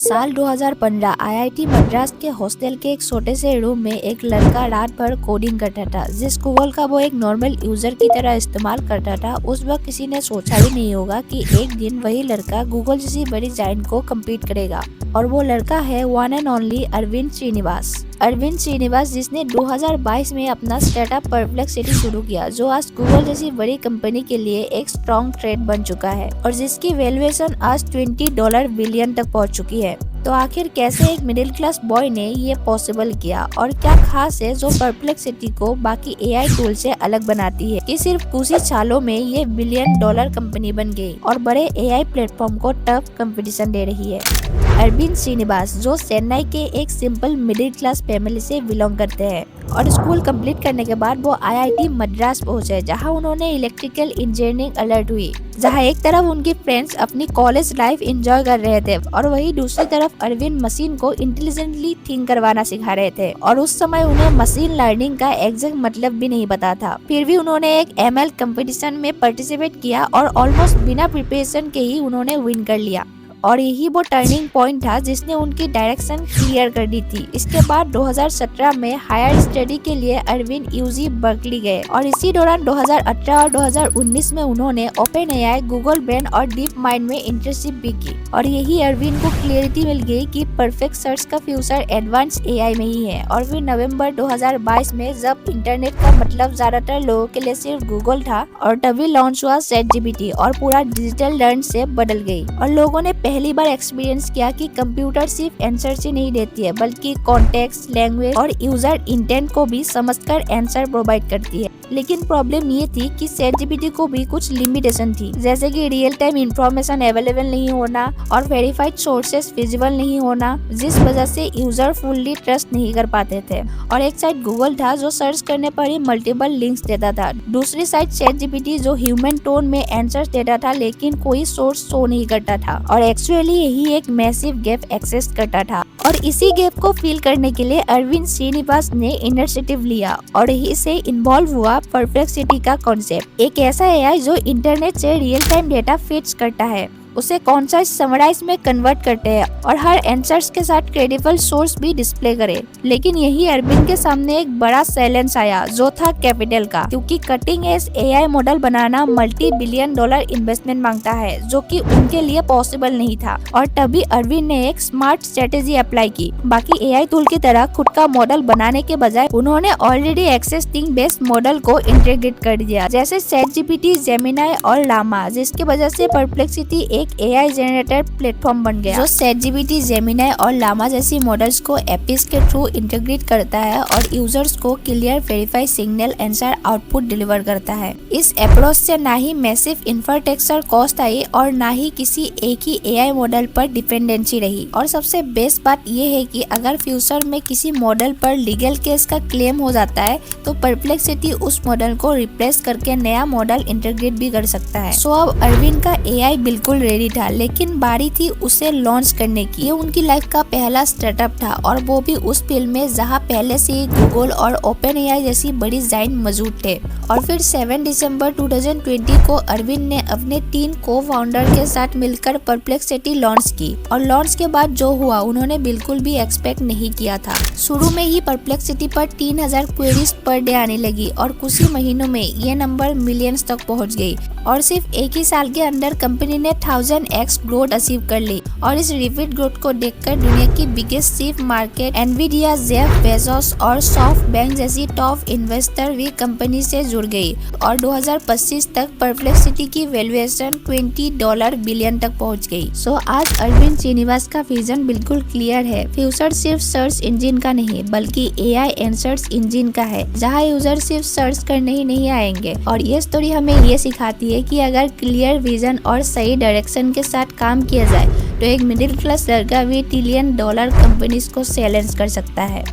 साल 2015 आईआईटी मद्रास के हॉस्टल के एक छोटे से रूम में एक लड़का रात भर कोडिंग करता था। जिस गूगल का वो एक नॉर्मल यूजर की तरह इस्तेमाल करता था, उस वक्त किसी ने सोचा भी नहीं होगा कि एक दिन वही लड़का गूगल जैसी बड़ी जायंट को कम्पीट करेगा। और वो लड़का है one and only Arvind Srinivas. Arvind Srinivas जिसने 2022 में अपना स्टार्टअप परप्लेक्सिटी शुरू किया, जो आज गूगल जैसी बड़ी कंपनी के लिए एक स्ट्रॉन्ग ट्रेड बन चुका है और जिसकी वैल्यूएशन आज $20 बिलियन तक पहुंच चुकी है। तो आखिर कैसे एक मिडिल क्लास बॉय ने ये पॉसिबल किया और क्या खास है जो परप्लेक्सिटी को बाकी एआई टूल से अलग बनाती है कि सिर्फ कुछ ही सालों में ये $बिलियन कंपनी बन गई और बड़े एआई प्लेटफॉर्म को टफ कंपटीशन दे रही है। अरविंद श्रीनिवास जो चेन्नई के एक सिंपल मिडिल क्लास फैमिली से बिलोंग करते हैं और स्कूल कंप्लीट करने के बाद वो आईआईटी मद्रास पहुंचे, जहां उन्होंने इलेक्ट्रिकल इंजीनियरिंग अलर्ट हुई। जहां एक तरफ उनकी फ्रेंड्स अपनी कॉलेज लाइफ एंजॉय कर रहे थे और वहीं दूसरी तरफ अरविंद मशीन को इंटेलिजेंटली थिंक करवाना सिखा रहे थे और उस समय उन्हें मशीन लर्निंग का एग्जैक्ट मतलब भी नहीं पता था। फिर भी उन्होंने एक एमएल कंपटीशन में पार्टिसिपेट किया और ऑलमोस्ट बिना प्रिपरेशन के ही उन्होंने विन कर लिया और यही वो टर्निंग पॉइंट था जिसने उनकी डायरेक्शन क्लियर कर दी थी। इसके बाद 2017 में हायर स्टडी के लिए अरविंद यूजी बर्कली गए और इसी दौरान 2018 और 2019 में उन्होंने ओपन एआई, गूगल ब्रेन और डीप माइंड में इंटर्नशिप भी की और यही अरविंद को क्लियरिटी मिल गई कि परफेक्ट सर्च का फ्यूचर एडवांस एआई में ही है। और फिर नवंबर 2022 में जब इंटरनेट का मतलब ज्यादातर लोगों के लिए सिर्फ गूगल था और तभी लॉन्च हुआ ChatGPT और पूरा डिजिटल लर्न से बदल गई और लोगों ने पहली बार एक्सपीरियंस किया कि कंप्यूटर सिर्फ आंसर ही नहीं देती है बल्कि कॉन्टेक्स्ट, लैंग्वेज और यूजर इंटेंट को भी समझकर आंसर प्रोवाइड करती है। लेकिन प्रॉब्लम ये थी कि ChatGPT को भी कुछ लिमिटेशन थी, जैसे कि रियल टाइम इंफॉर्मेशन अवेलेबल नहीं होना और वेरीफाइड सोर्सेस विजिबल नहीं होना, जिस वजह से यूजर फुल्ली ट्रस्ट नहीं कर पाते थे। और एक साइड गूगल था जो सर्च करने पर ही मल्टीपल लिंक्स देता था, दूसरी साइड ChatGPT जो ह्यूमन टोन में आंसर्स देता था लेकिन कोई सोर्स शो नहीं करता था और एक्चुअली यही एक मैसिव गैप एक्सेस करता था। और इसी गैप को फिल करने के लिए अरविंद श्रीनिवास ने इनिशिएटिव लिया और यही से इन्वॉल्व हुआ परप्लेक्सिटी का कॉन्सेप्ट, एक ऐसा एआई जो इंटरनेट से रियल टाइम डेटा फीड्स करता है, उसे कॉन्साइज समराइज में कन्वर्ट करते हैं और हर आंसर्स के साथ क्रेडिबल सोर्स भी डिस्प्ले करे। लेकिन यही अरविंद के सामने एक बड़ा चैलेंज आया जो था कैपिटल का, क्योंकि कटिंग एज एआई मॉडल बनाना $multi-billion इन्वेस्टमेंट मांगता है जो कि उनके लिए पॉसिबल नहीं था। और तभी अरविंद ने एक स्मार्ट स्ट्रेटेजी अप्लाई की। बाकी एआई टूल की तरह खुद का मॉडल बनाने के बजाय उन्होंने ऑलरेडी एक्सिस्टिंग बेस्ड मॉडल को इंटीग्रेट कर दिया, जैसे ChatGPT, जेमिनाई और लामा, जिसकी वजह से परप्लेक्सिटी एक एआई जनरेटर प्लेटफॉर्म बन गया जो ChatGPT, जेमिनाई और लामा जैसी मॉडल्स को एपीज के थ्रू इंटीग्रेट करता है और यूजर्स को clear verified signal answer output deliver करता है। इस अप्रोच से ना ही मैसिव इंफ्रास्ट्रक्चर कॉस्ट आई और ना ही किसी एक ही एआई मॉडल पर डिपेंडेंसी रही। और सबसे बेस्ट बात यह है कि अगर फ्यूचर में किसी मॉडल पर लीगल केस का क्लेम हो जाता है तो परप्लेक्सिटी उस मॉडल को रिप्लेस करके नया मॉडल इंटीग्रेट भी कर सकता है। सो अब अरविंद का एआई बिल्कुल रेडी था, लेकिन बारी थी उसे लॉन्च करने की। ये उनकी लाइफ का पहला स्टार्टअप था और वो भी उस फील्ड में जहां पहले से ही गूगल और ओपन एआई जैसी बड़ी जायंट मौजूद थे। और फिर 7 दिसंबर 2020 को अरविंद ने अपने 3 को फाउंडर के साथ मिलकर परप्लेक्सिटी लॉन्च की और लॉन्च के बाद जो हुआ उन्होंने बिल्कुल भी एक्सपेक्ट नहीं किया था। शुरू में ही परप्लेक्सिटी पर 3000 क्वेरीज पर डे आने लगी और कुछ ही महीनों में ये नंबर मिलियंस तक पहुंच गई और सिर्फ एक ही साल के अंदर कंपनी ने 1000x ग्रोथ अचीव कर ली। और इस रिपीट ग्रोथ को देखकर दुनिया की biggest chip market Nvidia, Jeff Bezos और सॉफ्टबैंक जैसी टॉप इन्वेस्टर भी कंपनी से जुड़ गई और 2025 तक परप्लेक्सिटी की वैल्यूएशन $20 बिलियन तक पहुंच गई। सो आज अरविंद श्रीनिवास का विजन बिल्कुल क्लियर है। फ्यूचर सिर्फ सर्च इंजन का नहीं बल्कि एआई आंसर्स इंजन का है, जहां यूजर सिर्फ सर्च करने ही नहीं आएंगे। और ये स्टोरी हमें ये सिखाती है कि अगर क्लियर विजन और सही डायरेक्शन के साथ काम किया जाए तो एक मिडिल क्लास लड़का भी $1 ट्रिलियन कंपनीज को चैलेंज कर सकता है।